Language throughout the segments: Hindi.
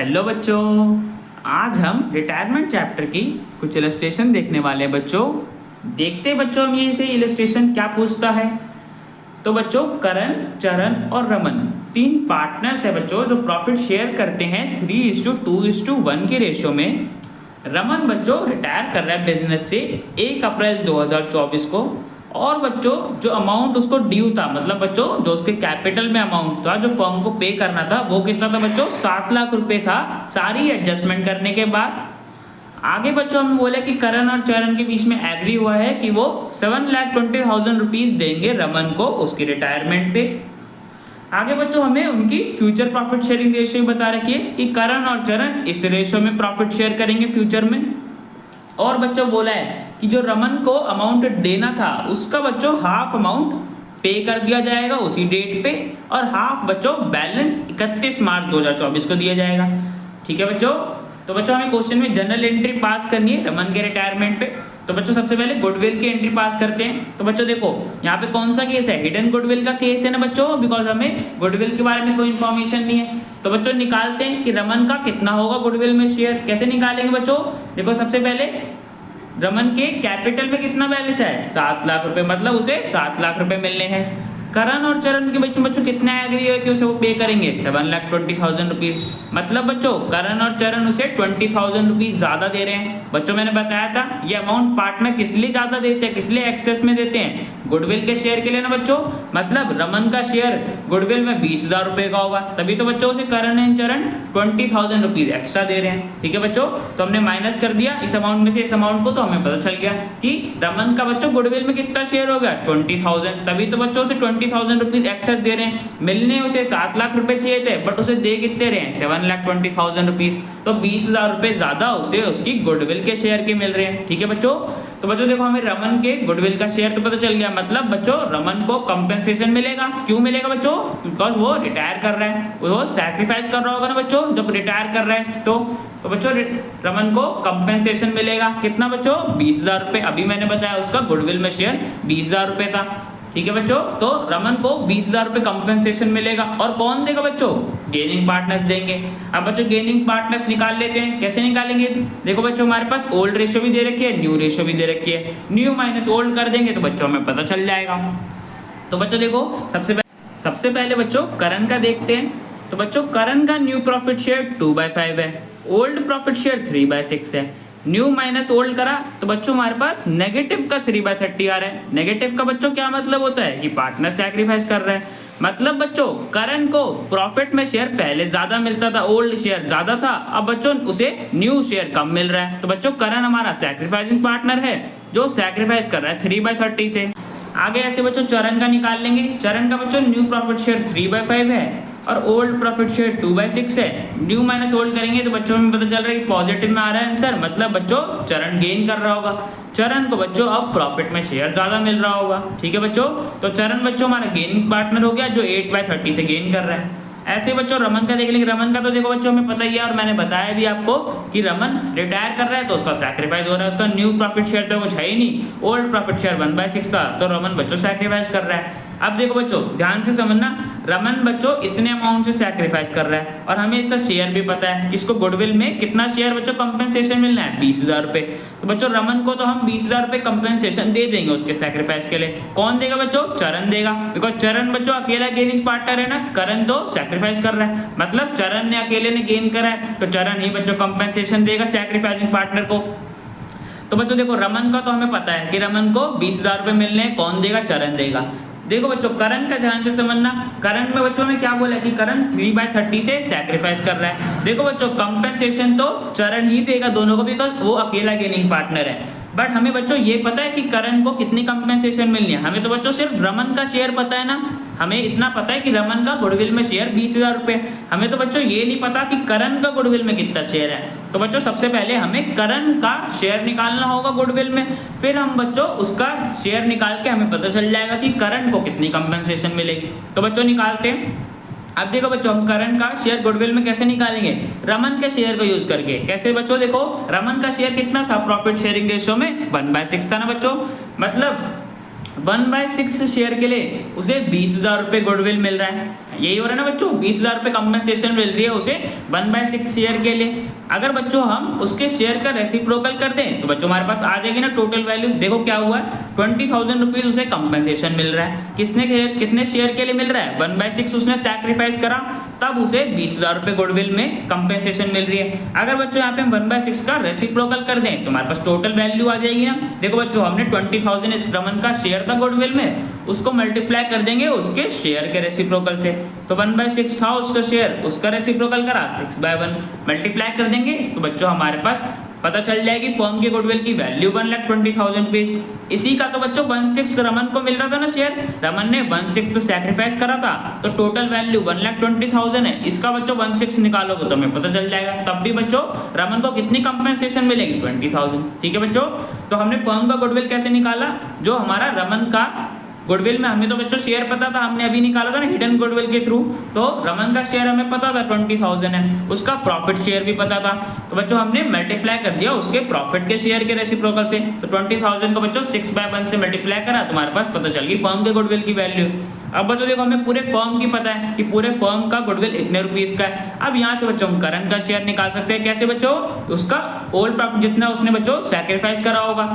हेलो बच्चों, आज हम रिटायरमेंट चैप्टर की कुछ इलस्ट्रेशन देखने वाले हैं बच्चों। देखते हैं बच्चों हम ये से इलस्ट्रेशन क्या पूछता है। तो बच्चों करण, चरण और रमन तीन पार्टनर्स है बच्चों जो प्रॉफिट शेयर करते हैं 3:2:1 की रेशियो में। रमन बच्चों रिटायर कर रहा है बिजनेस से 1 अप्रैल 2024 को। और बच्चों जो अमाउंट उसको ड्यू था, मतलब बच्चों जो उसके कैपिटल में अमाउंट था जो फर्म को पे करना था, वो कितना था बच्चों? 7 लाख रुपए था सारी एडजस्टमेंट करने के बाद। आगे बच्चों हम बोले कि करण और चरण के बीच में एग्री हुआ है कि वो 7,20,000 रुपीज देंगे रमन को उसकी रिटायरमेंट पे। आगे बच्चों हमें उनकी फ्यूचर प्रॉफिट शेयरिंग रेशियो बता रखी है कि करण और चरण इस रेशियो में प्रॉफिट शेयर करेंगे फ्यूचर में। और बच्चों बोला है कि जो रमन को अमाउंट देना था उसका बच्चों हाफ अमाउंट पे कर दिया जाएगा उसी डेट पे, और हाफ बच्चों बैलेंस 31 मार्च 2024 को दिया जाएगा। ठीक है बच्चों। तो बच्चों हमें क्वेश्चन में जनरल एंट्री पास करनी है रमन के रिटायरमेंट पे। तो बच्चों सबसे पहले गुडविल की एंट्री पास करते हैं। तो बच्चों देखो यहाँ पे कौन सा केस है? हिडन गुडविल का केस है ना बच्चों, बिकॉज हमें गुडविल के बारे में कोई इन्फॉर्मेशन नहीं है। तो बच्चों निकालते हैं कि रमन का कितना होगा गुडविल में शेयर। कैसे निकालेंगे बच्चों? देखो सबसे पहले रमन के कैपिटल में कितना बैलेंस है? 7 लाख रुपए, मतलब उसे 7 लाख रुपए मिलने हैं। करण और चरण के बीच में बच्चों कितना एग्री है कि उसे वो पे करेंगे? 7,20,000 रुपीज। मतलब बच्चों करण और चरण उसे 20,000 रुपीज ज्यादा दे रहे हैं। बच्चों मैंने बताया था ये अमाउंट पार्टनर किस लिए ज्यादा देते हैं, किस लिए एक्सेस में देते हैं? गुडविल के शेयर के लिए ना बच्चों। मतलब रमन का शेयर गुडविल में 20,000 रुपए का होगा, तभी तो बच्चों उसे करण एंड चरण 20,000 रुपीज एक्स्ट्रा दे रहे हैं। ठीक है बच्चों। तो हमने माइनस कर दिया इस अमाउंट में से इस अमाउंट को, तो हमें पता चल गया कि रमन का बच्चों गुडविल में कितना शेयर हो गया? 20,000। तभी तो बच्चों उसे 20,000 रुपीज एक्सेस दे रहे हैं। मिलने उसे 7 लाख रुपए चाहिए थे, बट उसे दे कितने रहे हैं? 7,20,000 रुपीज। तो 20,000 रुपए ज्यादा उसे उसकी गुडविल के शेयर के मिल रहे हैं। ठीक है बच्चों। तो बच्चों देखो हमें रमन के गुडविल का शेयर तो पता चल गया, मतलब बच्चों रमन को कंपेंसेशन मिलेगा। क्यों मिलेगा बच्चों? बिकॉज वो रिटायर कर रहा है, वो सैक्रिफाइस कर रहा होगा ना बच्चों जब रिटायर कर रहा है। तो बच्चों रमन को कंपेंसेशन मिलेगा कितना बच्चों? 20,000 रुपए। अभी मैंने बताया उसका गुडविल में शेयर 20,000 रुपए था। ठीक है बच्चों। तो रमन को 20,000 रुपए कंपेंसेशन मिलेगा। और कौन देगा बच्चों? गेनिंग पार्टनर्स देंगे। अब बच्चों गेनिंग पार्टनर्स निकाल लेते हैं। कैसे निकालेंगे? देखो बच्चों हमारे पास ओल्ड रेशियो भी दे रखी है, न्यू रेशियो भी दे रखी है। न्यू माइनस ओल्ड कर देंगे तो बच्चों हमें पता चल जाएगा। तो बच्चों देखो सबसे पहले बच्चों करण का देखते हैं। तो बच्चों करण का न्यू प्रॉफिट शेयर 2/5 है, ओल्ड प्रॉफिट शेयर 3/6 है। न्यू माइनस ओल्ड करा तो बच्चों हमारे पास नेगेटिव का 3/30 आ रहा है। नेगेटिव का बच्चों क्या मतलब होता है कि पार्टनर सैक्रिफाइस कर रहा है। मतलब बच्चों करण को प्रॉफिट में शेयर पहले ज्यादा मिलता था, ओल्ड शेयर ज्यादा था, अब बच्चों उसे न्यू शेयर कम मिल रहा है। तो बच्चों करण हमारा सैक्रिफाइसिंग पार्टनर है जो सैक्रिफाइस कर रहा है 3/30 से। आगे ऐसे बच्चों चरण का निकाल लेंगे। चरण का बच्चों न्यू प्रॉफिट शेयर 3/5 है और ओल्ड प्रॉफिट शेयर 2/6 है। न्यू माइनस ओल्ड करेंगे तो बच्चों में पता चल रहा है कि पॉजिटिव में आ रहा है आंसर, मतलब बच्चों चरण गेन कर रहा होगा। चरण को बच्चों अब प्रॉफिट में शेयर ज्यादा मिल रहा होगा। ठीक है बच्चों। तो चरण बच्चों हमारा गेनिंग पार्टनर हो गया जो 8/30 से गेन कर रहा है। ऐसे बच्चों रमन का देख लेंगे। रमन का तो देखो बच्चों हमें पता ही है और मैंने बताया भी आपको कि रमन रिटायर कर रहा है तो उसका सैक्रिफाइस हो रहा है। उसका न्यू प्रॉफिट शेयर तो कुछ है ही नहीं, ओल्ड प्रॉफिट शेयर 1/6 था, तो रमन बच्चों सैक्रिफाइस कर रहा है। अब देखो बच्चों ध्यान से समझना, रमन बच्चों इतने अमाउंट से सैक्रिफाइस कर रहा है और हमें इसका शेयर भी पता है। इसको गुडविल में कितना शेयर बच्चों कंपेंसेशन मिलना है? 20,000 रुपए। तो बच्चों रमन को तो हम 20,000 रुपए कंपेंसेशन दे देंगे उसके सैक्रिफाइस के लिए। कौन देगा बच्चों? चरण देगा, बिकॉज चरण बच्चों अकेला गेनिंग पार्टनर है ना, करण तो सैक्रिफाइस कर रहा है। मतलब चरण ने अकेले ने गेन करा है तो चरण ही बच्चों कंपेंसेशन देगा सैक्रिफाइसिंग पार्टनर को। तो बच्चों देखो रमन का तो हमें पता है कि रमन को 20,000 रुपए मिलने, कौन देगा? चरण देगा। देखो बच्चों करण का ध्यान से समझना। करण में बच्चों में क्या बोला है कि करण 3/30 से सैक्रिफाइस कर रहा है। देखो बच्चों कंपेंसेशन तो चरण ही देगा दोनों को, बिकॉज वो अकेला गेनिंग पार्टनर है। बट हमें बच्चों ये पता है कि करण को कितनी कंपेंसेशन मिलनी है। हमें तो बच्चों सिर्फ रमन का शेयर पता है ना, हमें इतना पता है कि रमन का गुडविल में शेयर 20,000 रुपए। हमें तो बच्चों ये नहीं पता कि करण का गुडविल में कितना शेयर है। तो बच्चों सबसे पहले हमें करण का शेयर निकालना होगा गुडविल में, फिर हम बच्चों उसका शेयर निकाल के हमें पता चल जाएगा कि करण को कितनी कंपेंसेशन मिलेगी। तो बच्चों निकालते हैं। अब देखो बच्चों हम करण का शेयर गुडविल में कैसे निकालेंगे? रमन के शेयर को यूज करके। कैसे बच्चों? देखो रमन का शेयर कितना था प्रॉफिट शेयरिंग रेशियो में? 1/6 था ना बच्चों। मतलब 1/6 शेयर के लिए उसे 20,000 रुपये गुडविल मिल रहा है। यही हो रहा है ना बच्चों, 20,000 रुपये कंपनसेशन मिल रही है उसे 1/6 शेयर के लिए। अगर बच्चों हम उसके शेयर का रेसिप्रोकल कर दें तो बच्चों हमारे पास आ जाएगी ना टोटल वैल्यू। देखो क्या हुआ है, 20,000 रुपीज उसे कंपनसेशन मिल रहा है। कितने शेयर के लिए मिल रहा है? 1/6 उसने सैक्रिफाइस करा, तब उसे 20,000 रुपये गुडविल में कंपनसेशन मिल रही है। अगर बच्चों यहाँ पे हम 1/6 का रेसिप्रोकल कर दें तो हमारे पास टोटल वैल्यू आ जाएगी ना। देखो बच्चों, हमने 20,000 इस रमन का शेयर था गुडविल में, उसको मल्टीप्लाई कर देंगे उसके शेयर के रेसिप्रोकल से। तो 1/6 था उसका शेयर, उसका रेसिप्रोकल करा 6/1 मल्टीप्लाई कर देंगे तो बच्चों हमारे पास पता चल जाएगी फर्म के गुडविल की वैल्यू 1,20,000 रुपीज। इसी का तो बच्चों 1/6 रमन को मिल रहा था ना शेयर, रमन ने 1/6 तो सैक्रिफाइस करा था, तो टोटल वैल्यू 1,20,000 है। इसका बच्चों 1/6 निकालोगे तो हमें पता चल जाएगा, तब भी बच्चों रमन को कितनी कंपनसेशन मिलेगी? 20,000। ठीक है बच्चों, तो हमने फर्म का गुडविल कैसे निकाला? जो हमारा रमन का गुडविल में हमें तो बच्चों शेयर पता था, हमने अभी निकाला था ना हिडन गुडविल के थ्रू। तो रमन का शेयर हमें पता था 20,000 है, उसका प्रॉफिट शेयर भी पता था, तो बच्चों हमने मल्टीप्लाई कर दिया उसके प्रॉफिट के शेयर के रेसिप्रोकल से। तो 20,000 को बच्चों 6/1 से मल्टीप्लाई करा, तुम्हारे पास पता चल गई फर्म के गुडविल की वैल्यू। अब बच्चों देखो, हमें पूरे फर्म की पता है कि पूरे फर्म का गुडविल इतने रुपीस का है। अब यहाँ से बच्चों हम करण का शेयर निकाल सकते हैं। कैसे बच्चों? उसका ओल्ड प्रॉफिट जितना उसने बच्चों सैक्रिफाइस करा होगा।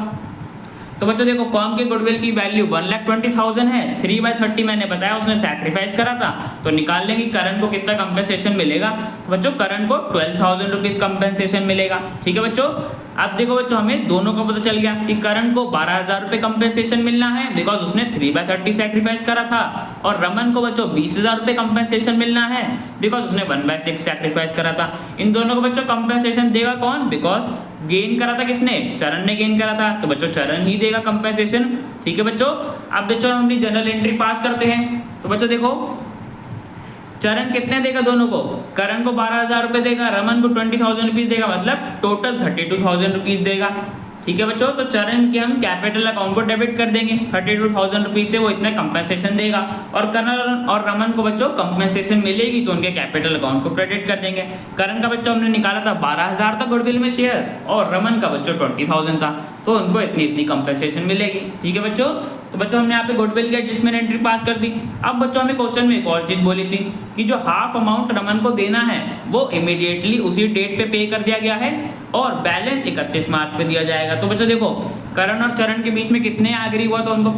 तो बच्चों देखो, फर्म के गुडविल की वैल्यू 1,20,000 है, 3/30 मैंने बताया उसने सैक्रिफाइस करा था, तो निकाल लेंगे करण को कितना कंपनसेशन मिलेगा। बच्चों करण को 12,000 रुपीज कंपनसेशन मिलेगा। ठीक है बच्चों, अब देखो बच्चों, हमें दोनों का पता चल गया कि करण को 12,000 रुपये कंपनसेशन मिलना है बिकॉज उसने 3/30 सैक्रिफाइस करा था, और रमन को बच्चों 20,000 रुपये कंपनसेशन मिलना है बिकॉज उसने 1/6 सैक्रिफाइस करा था। इन दोनों को बच्चों कंपनसेशन देगा कौन? बिकॉज गेन करा था किसने? चरण ने गेन करा था, तो बच्चों चरण ही देगा कंपनसेशन। ठीक है बच्चों, अब बच्चों हम अपनी जनरल एंट्री पास करते हैं। तो बच्चों देखो, चरण कितने देगा दोनों को? करण को 12,000 रुपये देगा, रमन को 20,000 रुपीज देगा, मतलब टोटल 32,000 रुपीज देगा। ठीक है बच्चों, तो चरण के हम कैपिटल अकाउंट को डेबिट कर देंगे, 32,000 रुपीज से वो इतना कंपनसेशन देगा, और करण और रमन को बच्चों कंपनसेशन मिलेगी तो उनके कैपिटल अकाउंट को क्रेडिट कर देंगे। करण का बच्चों हमने निकाला था 12,000 था गुडविल में शेयर, और रमन का बच्चों 20,000 था, तो उनको इतनी इतनी कंपनसेशन मिलेगी। ठीक है बच्चों, तो बच्चों हमने यहाँ पे गुडविल की एडजस्टमेंट एंट्री पास कर दी। अब बच्चों हमें क्वेश्चन में एक और चीज बोली थी कि जो हाफ अमाउंट रमन को देना है वो इमीडिएटली उसी डेट पे पे कर दिया गया है, और बैलेंस 31 मार्च पे दिया जाएगा। तो बच्चों देखो, करण और चरण के बीच में कितने एग्री हुआ तो उनको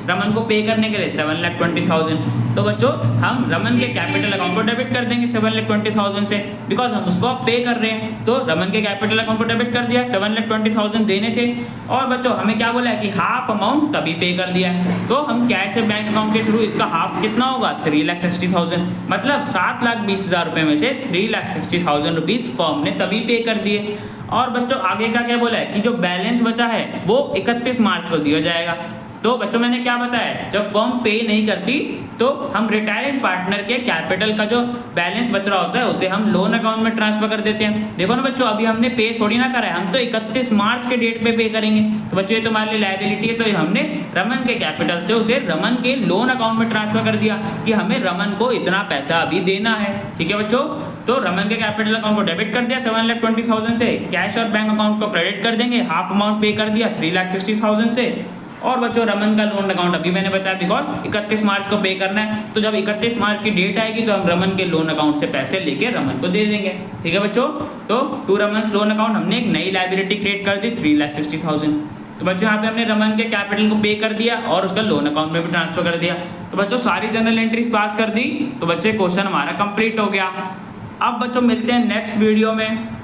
रमन को पे करने के लिए 7,20,000। तो बच्चों हम रमन के कैपिटल अकाउंट को डेबिट कर देंगे 7,20,000 से, बिकॉज हम उसको पे कर रहे हैं, तो रमन के कैपिटल अकाउंट को डेबिट कर दिया, 7,20,000 देने थे, और बच्चों हमें क्या बोला है कि हाफ अमाउंट तभी पे कर दिया है, तो हम कैश से बैंक अकाउंट के थ्रू इसका हाफ कितना होगा? 3,60,000, मतलब 7,20,000 रुपये में से 3,60,000 रुपीज फर्म ने तभी पे कर दिए। और बच्चों आगे का क्या बोला है कि जो बैलेंस बचा है वो 31 मार्च को दिया जाएगा। तो बच्चों मैंने क्या बताया, जब फर्म पे नहीं करती तो हम रिटायरिंग पार्टनर के कैपिटल का जो बैलेंस बच रहा होता है उसे हम लोन अकाउंट में ट्रांसफर कर देते हैं। देखो ना बच्चों, अभी हमने पे थोड़ी ना करा है, हम तो 31 मार्च के डेट पे करेंगे। तो बच्चों ये तुम्हारे लिए लायबिलिटी है, तो हमने रमन के कैपिटल से उसे रमन के लोन अकाउंट में ट्रांसफर कर दिया कि हमें रमन को इतना पैसा अभी देना है। ठीक है बच्चों, तो रमन के कैपिटल अकाउंट को डेबिट कर दिया 7,20,000 से, कैश और बैंक अकाउंट को क्रेडिट कर देंगे, हाफ अमाउंट पे कर दिया 3,60,000 से, और बच्चों रमन का लोन अकाउंट अभी मैंने बताया बिकॉज 31 मार्च को पे करना है, तो जब 31 मार्च की डेट आएगी तो हम रमन के लोन अकाउंट से पैसे लेके रमन को दे देंगे। ठीक है बच्चों, तो टू रमन लोन अकाउंट हमने एक नई लायबिलिटी क्रिएट कर दी 3,60,000। तो बच्चों यहाँ पे हमने रमन के कैपिटल को पे कर दिया और उसका लोन अकाउंट में भी ट्रांसफर कर दिया। तो बच्चों सारी जनरल एंट्रीज पास कर दी, तो बच्चे क्वेश्चन हमारा कंप्लीट हो गया। अब बच्चों मिलते हैं नेक्स्ट वीडियो में।